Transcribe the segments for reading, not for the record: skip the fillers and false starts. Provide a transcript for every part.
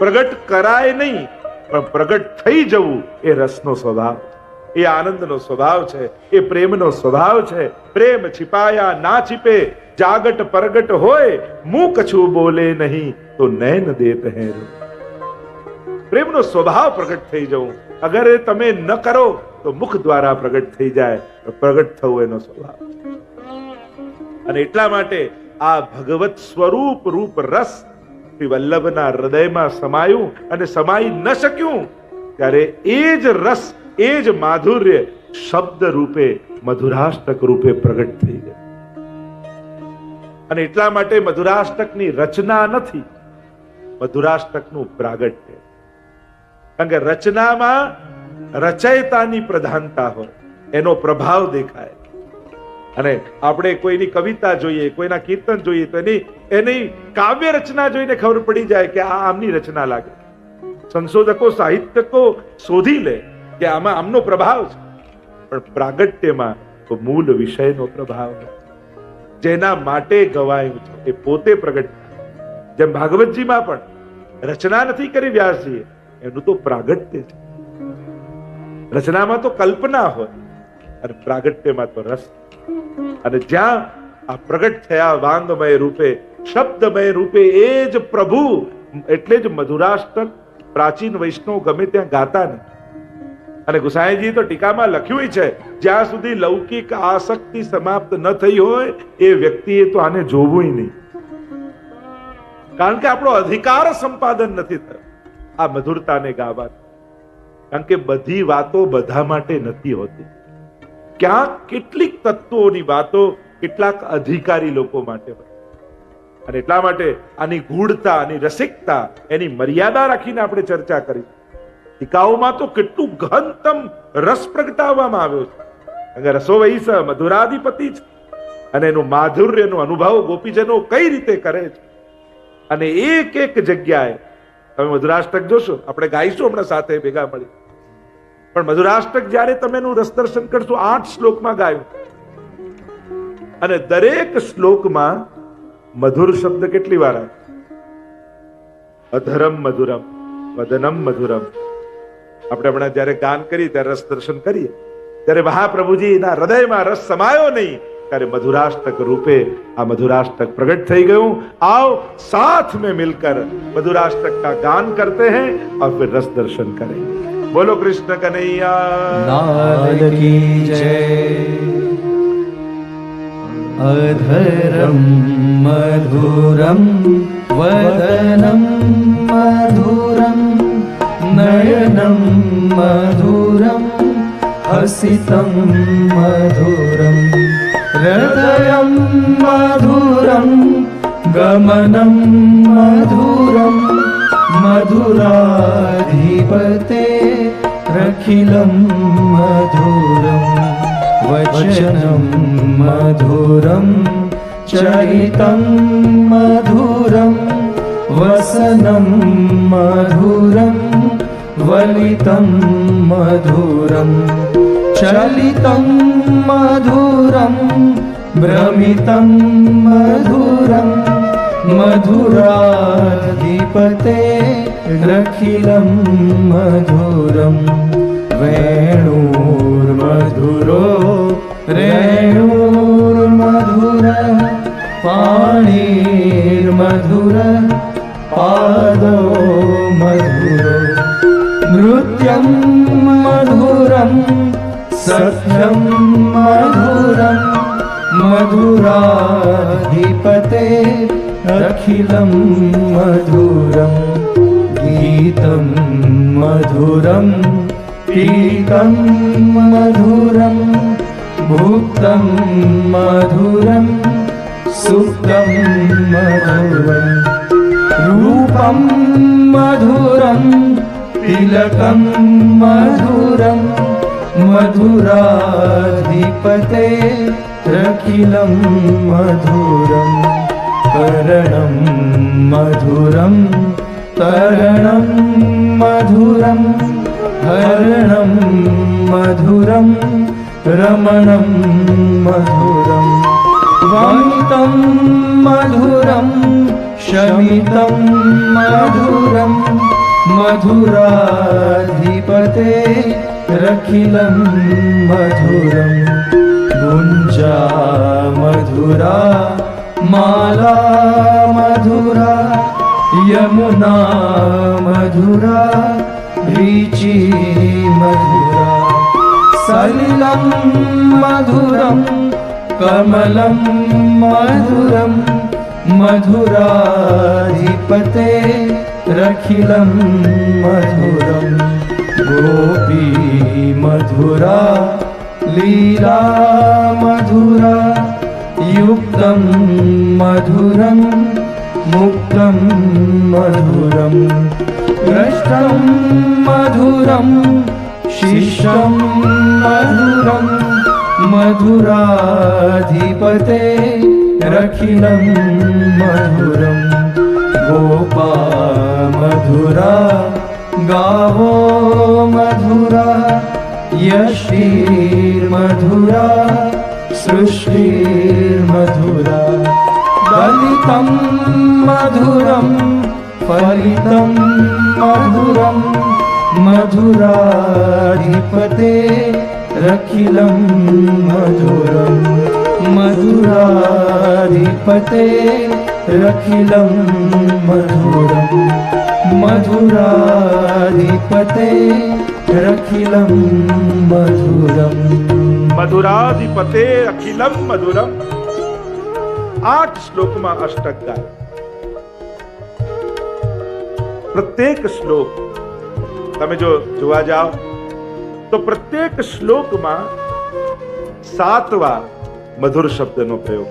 પ્રગટ કરાય નહીં, પણ પ્રગટ થઈ જવું એ રસનો સ્વભાવ, એ આનંદનો સ્વભાવ છે, એ પ્રેમનો સ્વભાવ છે. પ્રેમ छिपाया ના छिपे, જાગટ પ્રગટ હોય, મું કછું બોલે નહીં તો નૈન દેત હૈ રો. પ્રેમનો સ્વભાવ પ્રગટ થઈ જવું. અગર એ તમે ન કરો તો મુખ દ્વારા પ્રગટ થઈ જાય, પ્રગટ થવું એનો સ્વભાવ. અને એટલા માટે આ ભગવત સ્વરૂપ રૂપ રસ શ્રી વલ્લભના હૃદયમાં સમાયું, અને સમાઈ ન શક્યું ત્યારે એ જ રસ, એ જ માધુર્ય શબ્દ રૂપે, મધુરાષ્ટક રૂપે પ્રગટ થઈ ગયું. અને એટલા માટે મધુરાષ્ટકની રચના નથી, મધુરાષ્ટકનું પ્રાગટ્ય. કારણ કે રચનામાં રચયિતાની પ્રધાનતા હોય, એનો પ્રભાવ દેખાય. અને આપણે કોઈની કવિતા જોઈએ, કોઈના કીર્તન જોઈએ તો એની કાવ્ય રચના જોઈને ખબર પડી જાય કે આ આમની રચના લાગે. સંશોધકો, સાહિત્યકો શોધી લે કે આમાં આમનો પ્રભાવ છે. પણ પ્રાગટ્યમાં તો મૂળ વિષયનો પ્રભાવ છે, જેના માટે ગવાયું છે એ પોતે પ્રગટ. જેમ ભાગવતજીમાં પણ રચના નથી કરી વ્યાસજીએ, એનું તો પ્રાગટ્ય છે. રચનામાં તો કલ્પના હોય અને પ્રાગટ્યમાં તો રસ. અને જ્યાં આ પ્રગટ થયા વાંગમય રૂપે, શબ્દમય રૂપે, એ જ પ્રભુ. એટલે જ મધુરાષ્ટક પ્રાચીન વૈષ્ણવ ગમે ત્યાં ગાતા ને. અને ગુસાઈજી તો ટીકામાં લખ્યું છે, જ્યાં સુધી લૌકિક આસક્તિ સમાપ્ત ન થઈ હોય એ વ્યક્તિએ તો આને જોવું નહીં. કારણ કે આપણો અધિકાર સંપાદન નથી થયો આ મધુરતાને ગાવાની. કારણ કે બધી વાતો બધા માટે નથી હોતી. ક્યાંક કેટલીક તત્વોની વાતો કેટલાક અધિકારી લોકો માટે હોય. અને એટલા માટે આની ગૂઢતા, આની રસિકતા, એની મર્યાદા રાખીને આપણે ચર્ચા કરી. ટીકાઓમાં તો કેટલું ગહનતમ રસ પ્રગટાવવામાં આવ્યો છે. કારણ કે રસો વૈસ મધુરાધિપતિ છે, અને એનું માધુર્યનો અનુભવ ગોપીજનો કઈ રીતે કરે છે. અને એક એક જગ્યાએ તમે મધુરાષ્ટક જોશો, આપણે ગાઈશું હમણાં સાથે ભેગા મળી. પણ મધુરાષ્ટક જયારે તમે એનું રસ દર્શન કરશો, 8 શ્લોકમાં ગાયું, અને દરેક શ્લોકમાં મધુર શબ્દ કેટલી વાર આવે? અધરમ મધુરમ, વદનમ મધુરમ. આપણે હમણાં જયારે ગાન કરીએ, ત્યારે રસ દર્શન કરીએ, ત્યારે મહાપ્રભુજી ના હૃદયમાં રસ સમાયો નહીં, ત્યારે મધુરાષ્ટક રૂપે આ મધુરાષ્ટક પ્રગટ થઈ ગયું. आओ साथ में मिलकर मधुराष्टक का गान करते हैं और फिर रस दर्शन करेंगे. बोलो कृष्ण कन्हैया लाल की जय. अधरम मधुरम वदनम मधुरम नयनम मधुरम हसितम मधुरम हृदयम मधुरम गमनम मधुरम मधुराधिपते रखिलं मधुरम वचनं मधुरम चरितं मधुरम वसनं मधुरम वलितं मधुरम चलितं मधुरम भ्रमितं मधुरम मधुराधिपते रखिलं मधुरम वेणुर्मधुरो रेणुर्मधुर पाणिर्मधुर पादो मधुरो नृत्यं मधुरं सख्यं मधुरं मधुराधिपते अखिलं मधुरं गीतं मधुरं पीतं मधुरं भुक्तं मधुरं सुप्तं मधुरं रूपं मधुरं तिलकं मधुरं मधुराधिपते रखिलं मधुरं करणं मधुरं तरणं मधुरं हरणं मधुरं रमणं मधुरं वमितं मधुरं शमितं मधुरं मधुराधिपते रखिलं मधुरं गुञ्जा मधुरा माला मधुरा यमुना मधुरा वीची मधुरा सलिलं मधुरं कमलं मधुरं मधुराधिपते रखिलं मधुरं गोपी मधुरा लीला मधुरा युक्तं मधुरं मुक्तं मधुरं दृष्टं मधुरं शिष्यं मधुरं मधुराधिपते रखिलं मधुरं गोपा मधुरा गावो मधुरा यष्टिर्मधुरा सृष्टिर्मधुरा दलितं मधुरं फलितं मधुरं मधुराधिपते रखिलं मधुरं मधुराधिपते रखिलं मधुरं मधुराधिपते रखिलं मधुरं મધુરાધિપતે અખિલમ મધુરમ. 8 શ્લોકમાં અષ્ટક ગાય. પ્રત્યેક શ્લોક તમે જો જોવા જાઓ તો પ્રત્યેક શ્લોકમાં 7 વાર મધુર શબ્દનો પ્રયોગ.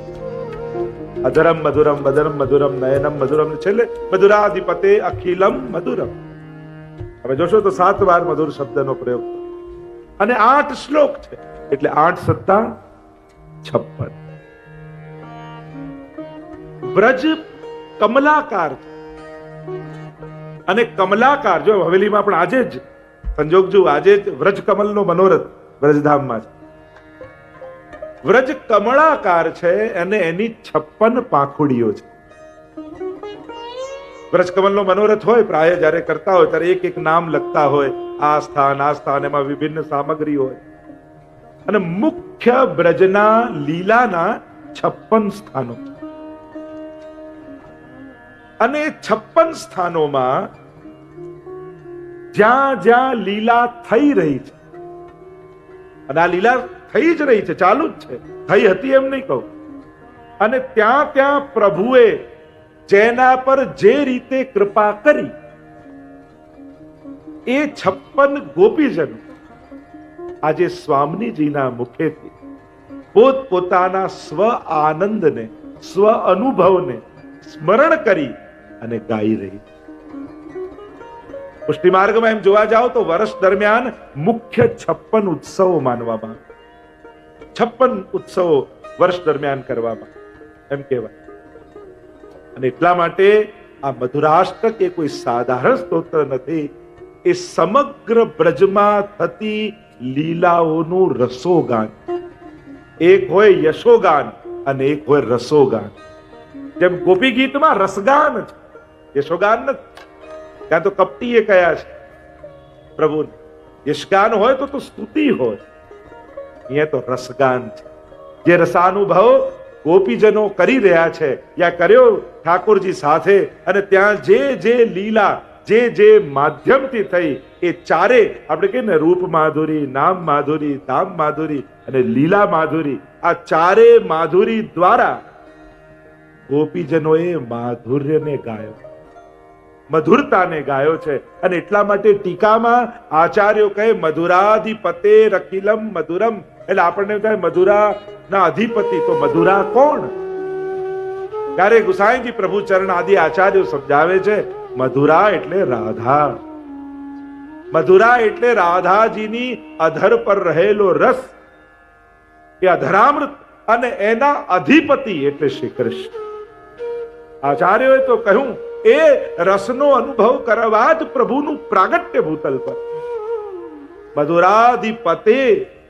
અધરમ મધુરમ વદનમ મધુરમ નયનમ મધુરમ, છેલ્લે મધુરાધિપતે અખિલમ મધુરમ. હવે જોશો તો 7 વાર મધુર શબ્દનો પ્રયોગ અને 8 શ્લોક છે એટલે 8 સત્તા 56. વ્રજ કમલાકાર અને કમલાકાર, જો હવેલીમાં પણ આજે જ સંજોગ જો આજે જ વ્રજ કમલનો મનોરથ વ્રજધામમાં છે. વ્રજ કમળાકાર છે અને એની 56 પાંખુડીઓ છે. વ્રજ કમલનો મનોરથ હોય પ્રાય જ્યારે કરતા હોય ત્યારે એક એક નામ લખતા હોય, આ સ્થાન એમાં વિભિન્ન સામગ્રી હોય અને મુખ્ય બ્રજના લીલાના 56 સ્થાનો અને 56 સ્થાનોમાં જ્યાં જ્યાં લીલા થઈ રહી છે, અને આ લીલા થઈ જ રહી છે, ચાલુ જ છે, થઈ હતી એમ નહીં કહું, અને ત્યાં ત્યાં પ્રભુએ જેના પર જે રીતે કૃપા કરી એ 56 ગોપીજનો આજે સ્વામીજીના મુખેથી પોતપોતાના સ્વ આનંદને, સ્વ અનુભવને સ્મરણ કરી અને ગાઈ રહી. પુષ્ટિ માર્ગમાં એમ જોવા જાઓ તો વર્ષ દરમિયાન મુખ્ય 56 ઉત્સવો માનવામાં, 56 ઉત્સવો વર્ષ દરમિયાન કરવામાં એમ કહેવાય. અને એટલા માટે આ મધુરાષ્ટક એ કોઈ સાધારણ સ્તોત્ર નથી, એ સમગ્ર બ્રજમાં થતી લીલાઓનું રસોગાન. એક હોય યશોગાન અને એક હોય રસોગાન. જેમ ગોપી ગીતમાં રસગાન છે, યશોગાન નથી. ત્યાં તો કપટીએ કયા છે પ્રભુ. યશગાન હોય તો સ્તુતિ હોય, અહીંયા તો રસગાન છે. જે રસાનુભવ ગોપીજનો કરી રહ્યા છે યા કર્યો ઠાકોરજી સાથે, અને ત્યાં જે જે લીલા જે માધ્યમથી થઈ એ ચારે આપણે કહીએ ને, રૂપ માધુરી, નામ માધુરી, ધામ માધુરી અને લીલા માધુરી, આ ચારે માધુરી દ્વારા ગોપીજનોએ માધુર્યને ગાયો, મધુરતાને ગાયો છે. અને એટલા માટે ટીકામાં આચાર્યો કહે મધુરાધિપતે રખિલમ મધુરમ, એટલે આપણને થાય મધુરા ના અધિપતિ, તો મધુરા કોણ? ત્યારે ગુસાઈજી પ્રભુ ચરણ આદિ આચાર્યો સમજાવે છે મધુરા એટલે રાધા. મધુરા એટલે રાધાજીની અધર પર રહેલો રસ, એ અધરામૃત, અને એના અધિપતિ એટલે શ્રી કૃષ્ણ. આચાર્યોએ તો કહ્યું એ રસનો અનુભવ કરવા જ પ્રભુનું પ્રાગટ્ય ભૂતલ પર. મધુરાધિપતે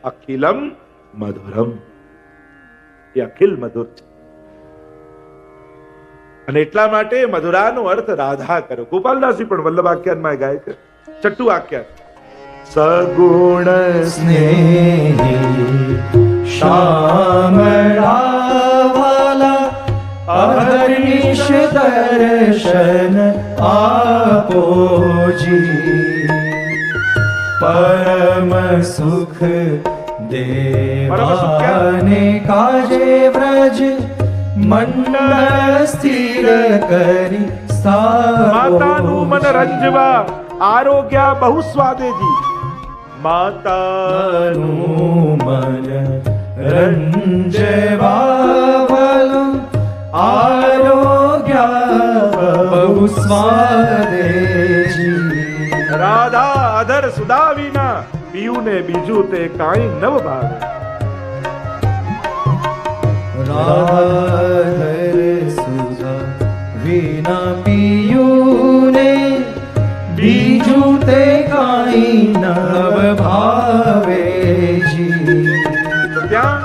અખિલમ મધુરમ, એ અખિલ મધુર છે. અને એટલા માટે મધુરાનો અર્થ રાધા કર્યો. ગોપાલદાસજી પણ વલ્લભ આખ્યાનમાં ગાય છે, છઠ્ઠું આખ્યાન. સગુણ સ્નેહી શ્યામળા વાલા અહર્નિશ દર્શન આપોજી પરમ સુખ દેવાને કાજે વ્રજ મંડળ સ્થિર કરી માતાનું મન રંજવા આરોગ્યા બહુ સ્વાદેજી. માતાનું મન રંજવાવલું આરોગ્ય બહુ સ્વાદેજી. રાધા અધર સુધા વિના પીયું ને બીજું તે કાંઈ નવ ભાવે. રાધર સુધા વિના પીયું ને બીજું તે કાંઈ નવ ભાવેજી. તો ત્યાં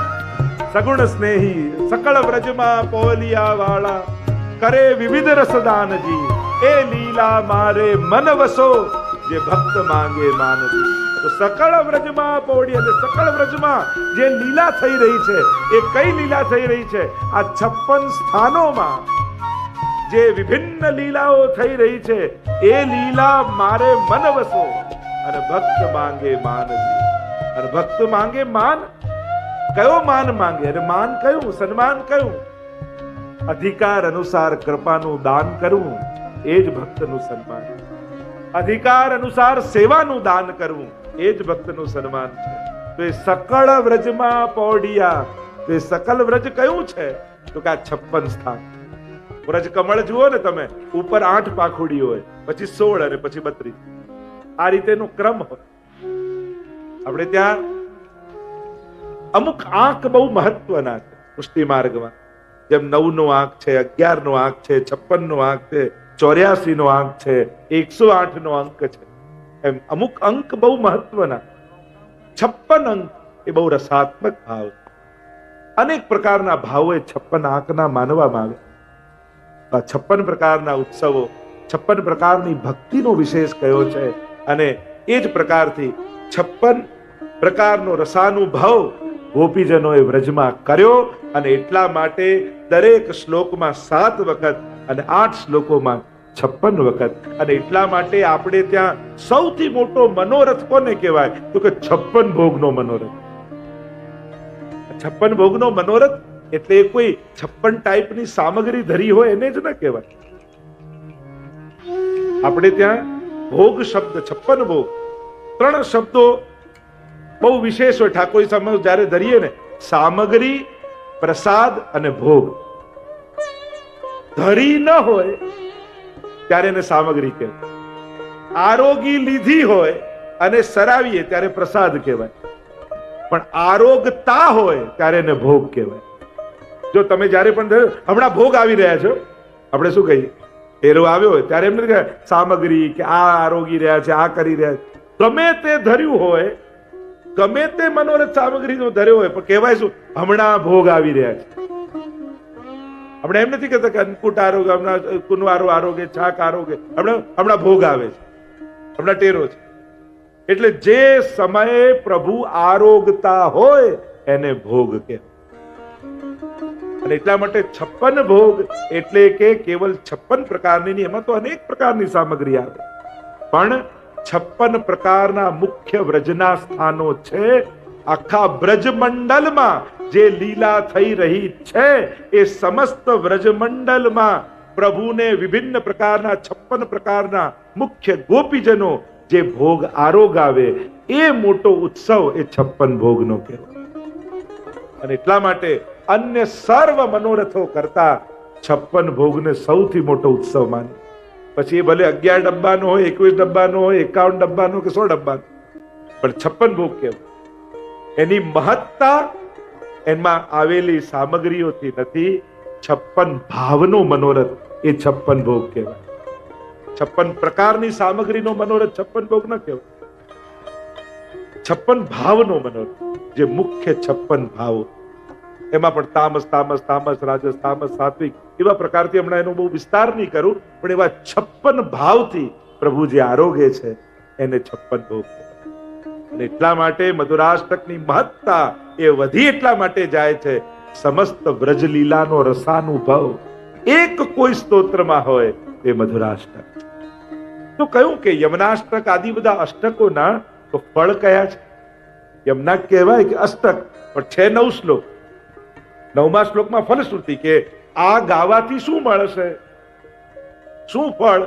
સગુણ સ્નેહી સકળ વ્રજમાં પોલિયા વાળા કરે વિવિધ રસદાનજી. એ લીલા મારે મન વસો જે ભક્ત માંગે માનજી. તો સકળ વ્રજમાં પોળી અને સકળ વ્રજમાં જે લીલા થઈ રહી છે એ કઈ લીલા થઈ રહી છે? આ 56 સ્થાનોમાં જે વિભિન્ન લીલાઓ થઈ રહી છે એ લીલા મારે મન વસો અને ભક્ત માંગે માનજી. અને ભક્ત માંગે માન. કયો માન માંગે? અને માન કયું? સન્માન કયું? અધિકાર અનુસાર કૃપાનું દાન કરવું એ જ ભક્તનું સન્માન. અધિકાર અનુસાર સેવાનું દાન કરવું એ જ ભક્તનું સન્માન છે. તો એ સકળ વ્રજમાં પૌડિયા, તો એ સકલ વ્રજ કયું છે? તો કે આ 56 સ્થાન. વ્રજ કમળ જુઓ ને તમે, ઉપર 8 પાખુડી હોય, પછી 16 અને પછી 32. આ રીતેનો ક્રમ હોય. આપણે ત્યાં અમુક આંક બહુ મહત્વના છે પુષ્ટિ માર્ગમાં. જેમ 9 નો આંક છે, 11 નો આંક છે, 56 નો આંક છે, 84 નો આંક છે, 108 નો અંક છે. એમ અમુક અંક બહુ મહત્વના. 56 અંક એ બહુ રસાત્મક ભાવ. અનેક પ્રકારના ભાવો એ 56 આંકના માનવામાં આવે. 56 પ્રકારના ઉત્સવો, 56 પ્રકારની ભક્તિનો વિશેષ કયો છે. અને એ જ પ્રકારથી 56 પ્રકારનો રસાનુભવ ગોપીજનોએ વ્રજમાં કર્યો. અને એટલા માટે દરેક શ્લોકમાં 7 વખત અને 8 શ્લોકોમાં 56 વખત. અને એટલા માટે આપણે ત્યાં સૌથી મોટો મનોરથ કોને કહેવાય? તો કે 56 ભોગનો મનોરથ. 56 ભોગનો મનોરથ એટલે કોઈ 56 ટાઈપની સામગ્રી ધરી હોય એને જ ન કહેવાય. આપણે ત્યાં ભોગ શબ્દ 56 ભોગ, 3 શબ્દો બહુ વિશેષ હોય. ઠાકોર સામે જયારે ધરીએ ને, સામગ્રી, પ્રસાદ અને ભોગ. ધરી ન હોય ત્યારે એને સામગ્રી કહેવાય. આરોગી લીધી હોય અને સરાવીએ ત્યારે પ્રસાદ કહેવાય. પણ આરોગતા હોય ત્યારે એને ભોગ કહેવાય. જો તમે જયારે પણ હમણાં ભોગ આવી રહ્યા છો, આપણે શું કહીએ? ટેરો આવ્યો હોય ત્યારે એમને કહે સામગ્રી, કે આ આરોગી રહ્યા છે, આ કરી રહ્યા છે. ગમે તે ધર્યું હોય, ગમે તે મનોરથ સામગ્રી ધર્યો હોય, પણ કહેવાય શું? હમણાં ભોગ આવી રહ્યા છે. આપણે એમ નથી કહેતા કે અન્નકૂટ આરોગ્ય, હમણાં કુનવારો આરોગ્ય, છાક આરોગ્ય, હમણાં ભોગ આવે છે, હમણાં ટેરો છે. એટલે જે સમયે પ્રભુ આરોગતા હોય એને ભોગ કહેવાય. અને એટલા માટે 56 ભોગ એટલે કે કેવલ 56 પ્રકારની નહીં, એમાં તો અનેક પ્રકારની સામગ્રી આવે. પણ 56 પ્રકારના મુખ્ય વ્રજના સ્થાનો છે. આખા બ્રજમંડલમાં જે લીલા થઈ રહી છે એ સમસ્ત બ્રજમંડલમાં પ્રભુને વિભિન્ન પ્રકારના 56 પ્રકારના મુખ્ય ગોપીજનો જે ભોગ આરોગાવે એ મોટો ઉત્સવ એ 56 ભોગનો કહેવાય. અને એટલા માટે અન્ય સર્વ મનોરથો કરતા 56 ભોગને સૌથી મોટો ઉત્સવ માને. પછી એ ભલે 11 ડબ્બાનો હોય, 21 ડબ્બાનો હોય, 51 ડબ્બાનો કે 100 ડબ્બાનો, પણ 56 ભોગ કહેવાય. એની મહત્તા એમાં આવેલી સામગ્રીઓથી નથી, 56 ભાવનો મનોરથ એ 56 ભોગ કહેવાય. 56 પ્રકારની સામગ્રીનો મનોરથ 56 ભોગ ન કહેવાય. 56 ભાવનો મનોરથ, જે મુખ્ય 56 ભાવો, એમાં પણ તામસ તામસ તામસ, રાજસ તામસ, સાત્વિક એવા પ્રકારથી હમણાં એનો બહુ વિસ્તાર નહીં કરું, પણ એવા 56 ભાવથી પ્રભુ જે આરોગે છે એને 56 ભોગ કહેવાય. અને એટલા માટે મધુરાષ્ટકની મહત્તા એ વધી એટલા માટે જાય છે, સમસ્ત વ્રજ લીલાનો રસાનુભવ એક કોઈ સ્તોત્રમાં હોય એ મધુરાષ્ટક. તો કહ્યું કે યમનાષ્ટક આદિ બધા અષ્ટકોના તો ફળ કયા છે? યમના કહેવાય કે અષ્ટક, પણ છે 9 શ્લોક. 9મા શ્લોકમાં ફલશ્રુતિ કે આ ગાવાથી શું મળશે, શું ફળ?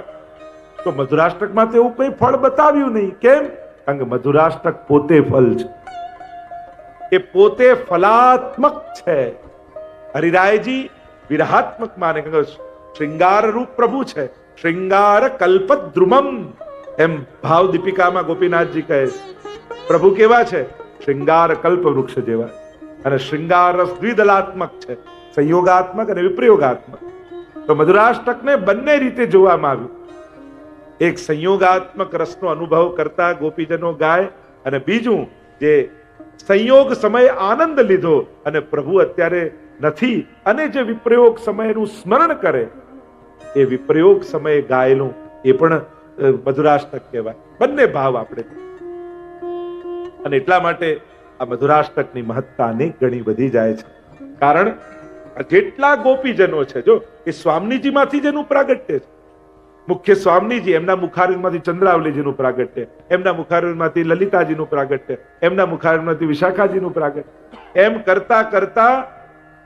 તો મધુરાષ્ટકમાં તો એવું કઈ ફળ બતાવ્યું નહીં. કેમ? કારણ કે મધુરાષ્ટક પોતે ફલ છે, એ પોતે ફલાત્મક છે. હરિરાયજી વિરહાત્મક માને કે શ્રૃંગાર રૂપ પ્રભુ છે, શ્રૃંગાર કલ્પદ્રુમમ, એમ ભાવ દીપિકામાં ગોપીનાથજી કહે છે પ્રભુ કેવા છે? શ્રૃંગાર કલ્પ વૃક્ષ જેવા. અને શ્રૃંગાર રસ દ્વિદલાત્મક છે, સંયોગાત્મક અને વિપ્રયોગાત્મક. તો મધુરાષ્ટકને બંને રીતે જોવામાં આવ્યું. એક સંયોગાત્મક રસનો અનુભવ કરતા ગોપીજનો ગાય, અને બીજું જે સંયોગ સમયે આનંદ લીધો અને પ્રભુ અત્યારે નથી અને જે વિપ્રયોગ સમયનું સ્મરણ કરે, એ વિપ્રયોગ સમયે ગાયેલું એ પણ મધુરાષ્ટક કહેવાય. બંને ભાવ આપણે. અને એટલા માટે આ મધુરાષ્ટકની મહત્તા અનેક ગણી વધી જાય છે. કારણ જેટલા ગોપીજનો છે, જો એ સ્વામીજી માંથી જેનું પ્રાગટ્ય છે, મુખ્ય સ્વામીજી, એમના મુખારવિંદમાંથી ચંદ્રાવલીજીનું પ્રાગટ્ય, એમના મુખારવિંદમાંથી લલિતાજીનું પ્રાગટ્ય, એમના મુખારવિંદમાંથી વિશાખાજીનું પ્રાગટ્ય, એમ કરતા કરતા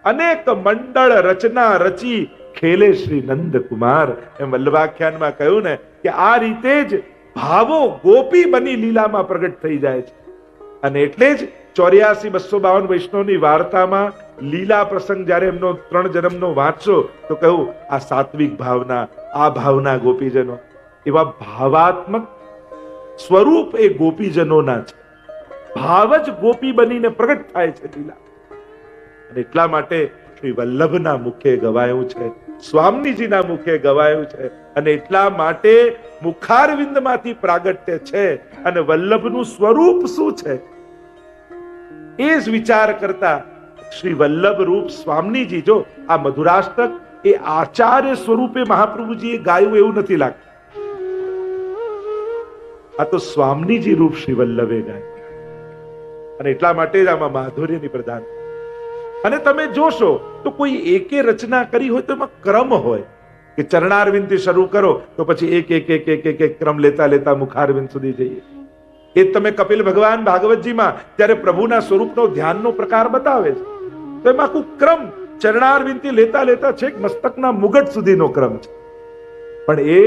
અનેક મંડળ રચના રચી ખેલે શ્રી નંદકુમાર. એમ વલ્લભાખ્યાનમાં કહ્યું ને કે આ રીતે જ ભાવો ગોપી બની લીલામાં પ્રગટ થઈ જાય છે. અને એટલે જ 84-252 વૈષ્ણવની વાર્તામાં લીલા પ્રસંગ જ્યારે એમનો 3 જન્મનો વાંચો તો કહ્યું આ સાત્વિક ભાવના, આ ભાવના ગોપીજનો, એવા ભાવાત્મક સ્વરૂપ એ ગોપીજનોના છે. ભાવ જ ગોપી બનીને પ્રગટ થાય છે લીલા. અને એટલા માટે શ્રી વલ્લભના મુખે ગવાયું છે, સ્વામીજીના મુખે ગવાયું છે. અને એટલા માટે મુખારવિંદમાંથી પ્રાગટ્ય છે. અને વલ્લભનું સ્વરૂપ શું છે એ જ વિચાર કરતા શ્રી વલ્લભ રૂપ સ્વામીજી, જો આ મધુરાષ્ટક એ આચાર્ય સ્વરૂપે મહાપ્રભુજીએ ગાયું એવું નથી લાગતું. આ તો સ્વામીજી રૂપ શ્રી વલ્લભે ગાય. અને એટલા માટે જ આમાં માધુર્યની પ્રધાન. અને તમે જોશો તો કોઈ એકે રચના કરી હોય તો એમાં ક્રમ હોય કે ચરણારવિંદથી શરૂ કરો તો પછી એક એક એક એક એક એક ક્રમ લેતા લેતા મુખારવિંદ સુધી જઈએ. એ તમે કપિલ ભગવાન ભાગવતજીમાં જ્યારે પ્રભુના સ્વરૂપનો ધ્યાનનો પ્રકાર બતાવે છે તો એમાં આખું ક્રમ ચરણારવિંદથી લેતા લેતા છેક મસ્તકના મુગટ સુધીનો ક્રમ છે. પણ એ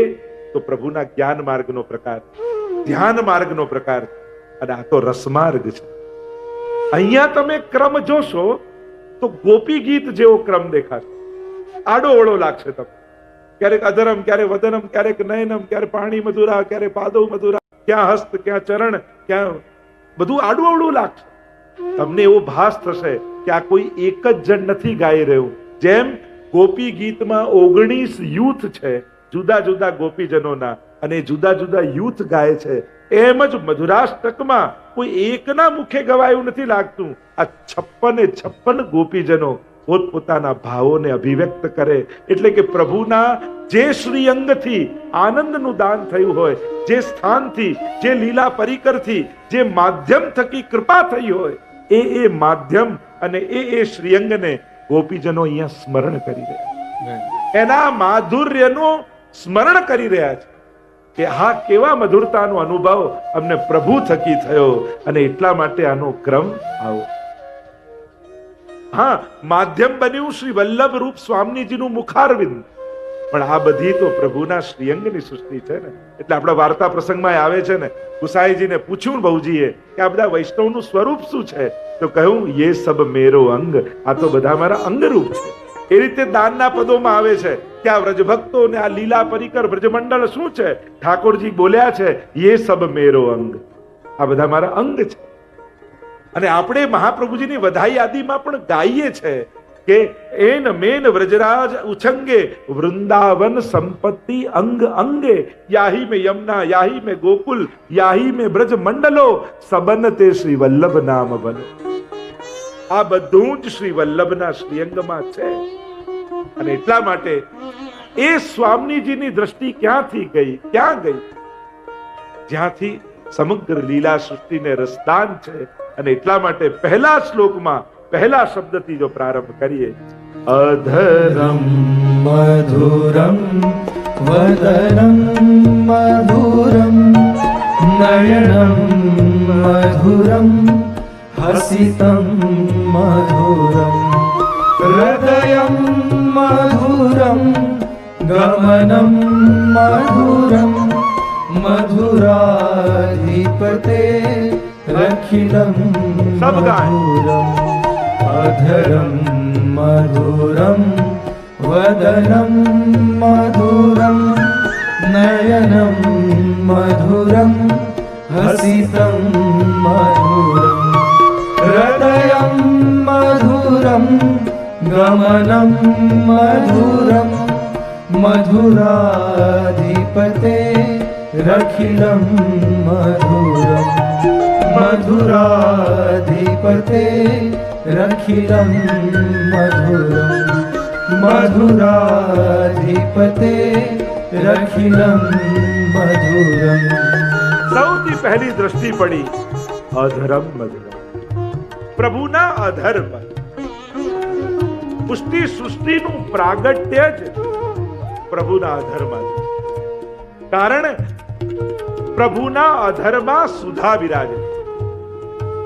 તો પ્રભુના જ્ઞાન માર્ગનો પ્રકાર, ધ્યાન માર્ગનો પ્રકાર. અને આ તો રસમાર્ગ છે. અહીંયા તમે ક્રમ જોશો તો ગોપી ગીત જેવો ક્રમ દેખાશે. આડો ઓળો લાગશે તમને. ક્યારેક અધરમ, ક્યારેક વદનમ, ક્યારેક નયનમ, ક્યારેક પાણી મધુરા, ક્યારેક પાદવ મધુરા, ક્યાં હસ્ત, ક્યાં ચરણ, ક્યાં બધું આડું અવળું લાગશે. તમને એવો ભાસ થશે કે આ કોઈ એક જ જણ નથી ગાઈ રહ્યું. જેમ ગોપી ગીતમાં 19 યુથ છે જુદા જુદા ગોપીજનોના, અને જુદા જુદા યુથ ગાય છે, એમ જ મધુરાષ્ટકમાં કોઈ એકના મુખે ગવાયું નથી લાગતું. આ 56 ગોપીજનો પોતપોતાના ભાવોને અભિવ્યક્ત કરે. એટલે કે પ્રભુના જે શ્રીઅંગથી આનંદનું દાન થયું હોય, જે સ્થાનથી, જે લીલા પરિકરથી, જે માધ્યમ થકી કૃપા થઈ હોય, એ માધ્યમ અને એ શ્રીઅંગને ગોપીજનો અહીંયા સ્મરણ કરી રહ્યા, એના માધુર્યનું સ્મરણ કરી રહ્યા છે કે હા કેવા મધુરતાનો અનુભવ અમને પ્રભુ થકી થયો. અને એટલા માટે આનો ક્રમ આવો. હા, માધ્યમ બન્યું શ્રી વલ્લભ રૂપ સ્વામીજીનું મુખારવિંદ, પણ આ બધી તો પ્રભુના શ્રીઅંગની સૃષ્ટિ છે ને. એટલે આપણા વાર્તા પ્રસંગમાં આવે છે ને, ગુસાઈજીને પૂછ્યું બહુજીએ કે આ બધા વૈષ્ણવનું સ્વરૂપ શું છે, તો કહ્યું યે સબ મેરો અંગ, આ તો બધા મારા અંગરૂપ છે. એ રીતે દાનના પદોમાં આવે છે કે આ વ્રજભક્તો ને આ લીલા પરિકર વ્રજમંડળ શું છે, ઠાકોરજી બોલ્યા છે યે સબ મેરો અંગ, આ બધા મારા અંગ છે. અને આપણે મહાપ્રભુજીની વધાઈ આદિમાં પણ ગાઈએ છે કે એન મેન વ્રજરાજ ઉછંગે વૃંદાવન સંપત્તિ અંગ અંગે, યાહી में यमुना, याही में गोकुल, याही में ब्रज मंडलो, सबन ते श्री वल्लभ नाम बनो. આ બધું જ શ્રી વલ્લભના શ્રીઅંગમાં છે. અને એટલા માટે એ સ્વામીજીની દ્રષ્ટિ ક્યાંથી ગઈ, ક્યાં ગઈ? જ્યાંથી સમગ્ર લીલા સૃષ્ટિને રસદાન છે. અને એટલા માટે પહેલા શ્લોકમાં પહેલા શબ્દથી જો પ્રારંભ કરીએ, અધરમ મધુરમ વદનમ મધુરમ નયનમ મધુરમ હસિતમ મધુરમ હૃદયમ મધુરમ ગમનમ મધુરમ મધુરાધિપતે રખિલમ સબ ગાય. મધુરમ અધરમ મધુરમ વદનમ મધુરમ નયનમ મધુરમ હસિતમ મધુરમ હૃદયમ મધુરમ ગમનમ મધુરમ મધુરાધિપતે રખિલમ મધુરમ મધુરાધિપતે રખિલમ મધુરમ મધુરાધિપતે રખિલમ મધુરમ. સૌથી પહેલી દ્રષ્ટિ પડી અધરમ મધુરમ, પ્રભુના અધર પર. પુષ્ટિ સૃષ્ટિનું પ્રાગટ્ય જ પ્રભુના અધરમાં છે. કારણ પ્રભુના અધરમાં સુધા બિરાજે.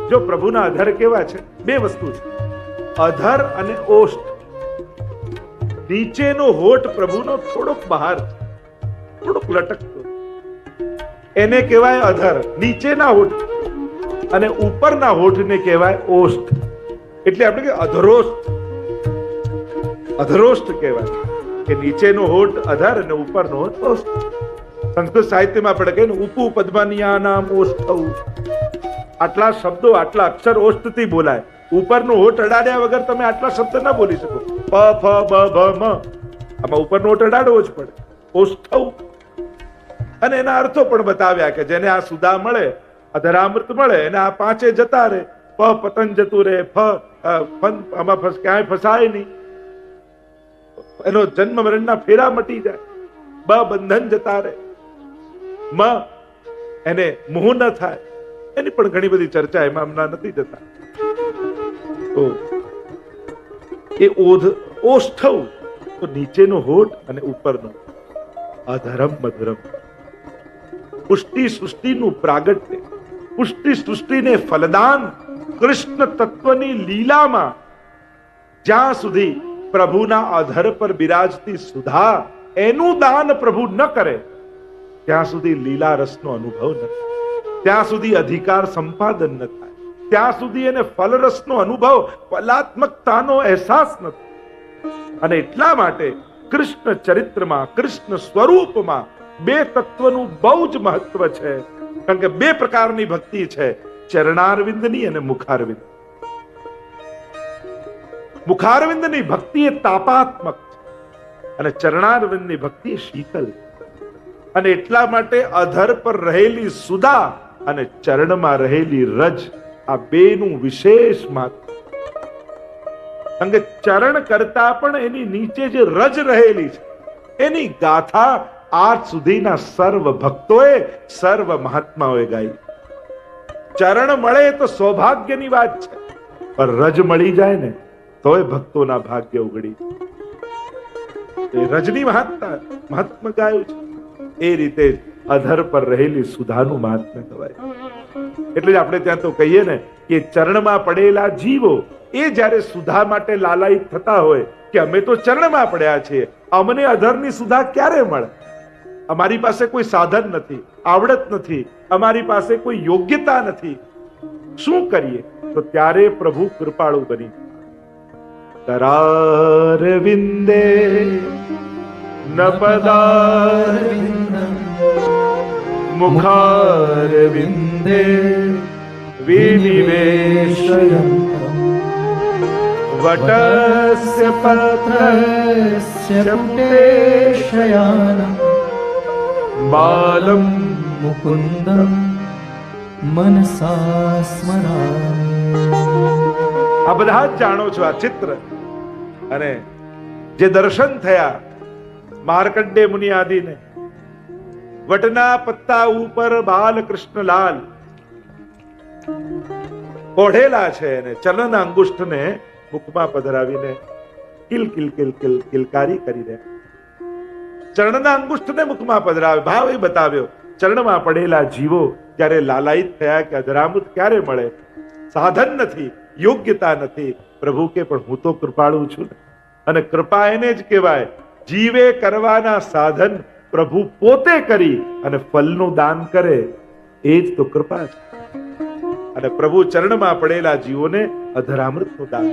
જો પ્રભુના અધર કેવા છે? બે વસ્તુ છે, અધર અને ઓષ્ઠ. નીચેનો હોઠ પ્રભુનો થોડોક બહાર, થોડોક લટકતો, એને કહેવાય અધર. નીચેના હોઠ અને ઉપરના હોઠને કહેવાય ઓષ્ઠ. એટલે આપણે કે અધરોષ્ઠ, અધરોષ્ઠ કહેવાય કે નીચેનો હોઠ અધર અને ઉપરનો હોઠ ઓષ્ઠ. સંસ્કૃત સાહિત્યમાં આપણે કહીએ ને, ઉપુ પદ્માનિયાનામ ઓષ્ઠૌ. આટલા શબ્દો, આટલા અક્ષર ઓષ્ઠથી બોલાય. ઉપરનો હોઠ અડાડ્યા વગર તમે આટલા શબ્દ ના બોલી શકો. પ ફ બ ભ મ, આમાં ઉપરનો હોઠ અડાડવો જ પડે. ઓષ્ઠૌ. અને એના અર્થો પણ બતાવ્યા કે જેને આ સુધા મળે, અધરામૃત મળે, એને આ પાંચે જતા રહે. પ પતન જતું રહે, આમાં ક્યાંય ફસાય નહીં, એનો જન્મ મરણના ફેરા મટી જાય. બ બંધન જતા રહે, મ એને મોહ ન થાય. એની પણ ઘણી બધી ચર્ચા, એમાં હમણાં નથી જતા. તો એ ઓષ્ઠવ, તો નીચેનો હોઠ અને ઉપરનો અધરમ મધુરમ. પુષ્ટિ સૃષ્ટિનું પ્રાગટ્ય, પુષ્ટિ સૃષ્ટિને ફલદાન કૃષ્ણ તત્વની લીલામાં જ્યાં સુધી પ્રભુના અધર પર બિરાજતી સુધા એનું દાન પ્રભુ ન કરે ત્યાં સુધી લીલા રસનો અનુભવ ન થાય, ત્યાં સુધી અધિકાર સંપાદન ન થાય, ત્યાં સુધી એને ફલરસનો અનુભવ, ફલાત્મકતાનો અહેસાસ ન થાય. અને એટલા માટે કૃષ્ણ ચરિત્રમાં, કૃષ્ણ સ્વરૂપમાં બે તત્વનું બહુ જ મહત્વ છે. કારણ કે બે પ્રકારની ભક્તિ છે, ચરણારવિંદની અને મુખારવિંદ. મુખારવિંદની ભક્તિ એ તાપાત્મક છે અને ચરણારવિંદની ભક્તિ શીતલ. અને એટલા માટે અધર પર રહેલી સુધા અને ચરણમાં રહેલી રજ, આ બેનું વિશેષ મહત્વ. કારણ કે ચરણ કરતા પણ એની નીચે જે રજ રહેલી છે એની ગાથા આજ સુધીના સર્વ ભક્તોએ, સર્વ મહાત્માઓએ ગાઈ. ચરણ મળે તો સૌભાગ્યની વાત છે, પણ રજ મળી જાય ને તોય ભક્તોના ભાગ્ય ઉગડી. એ રજની મહાત્મ ગાયું છે. એ રીતે અધર પર રહેલી સુધાનું મહાત્મ્ય ગવાય. એટલે જ આપણે ત્યાં તો કહીએ ને કે ચરણમાં પડેલા જીવો એ જ્યારે સુધા માટે લાલાયિત થતા હોય કે અમે તો ચરણમાં પડ્યા છીએ, અમને અધરની સુધા ક્યારે મળે? અમારી પાસે કોઈ સાધન નથી, આવડત નથી, અમારી પાસે કોઈ યોગ્યતા નથી, શું કરીએ? તો ત્યારે પ્રભુ કૃપાળુ બની કરાર વિંદે ન પદાર મુખાર વિંદે વિનિવેશયંતમ વટસ્ય પત્રસ્ય પુટેશયાનમ બાલમ મુકુંદમ મનસા સ્મરામિ. આ બધા જ જાણો છો આ ચિત્ર. અને જે દર્શન થયા માર્કંડે મુનિ આદિને, વટના પત્તા ઉપર બાલકૃષ્ણલાલ ઓઢેલા છે અને ચરણના અંગુષ્ઠને મુખમાં પધરાવીને કિલ કિલ કિલ કિલ કિલકારી કરી રહ્યા. ચરણના અંગુષ્ઠને મુખમાં પધરાવે, ભાવ એ બતાવ્યો. ચરણમાં પડેલા જીવો ત્યારે લાલાયિત થયા કે અધરામૃત ક્યારે મળે, સાધન નથી, યોગ્યતા નથી. પ્રભુ કે પણ હું તો કૃપાળુ છું ને. અને કૃપા એને જ કહેવાય, જીવે કરવાના સાધન પ્રભુ પોતે કરી અને ફલનું દાન કરે, એ જ તો કૃપા છે. અને પ્રભુ ચરણમાં પડેલા જીવોને અધરામૃતનું દાન.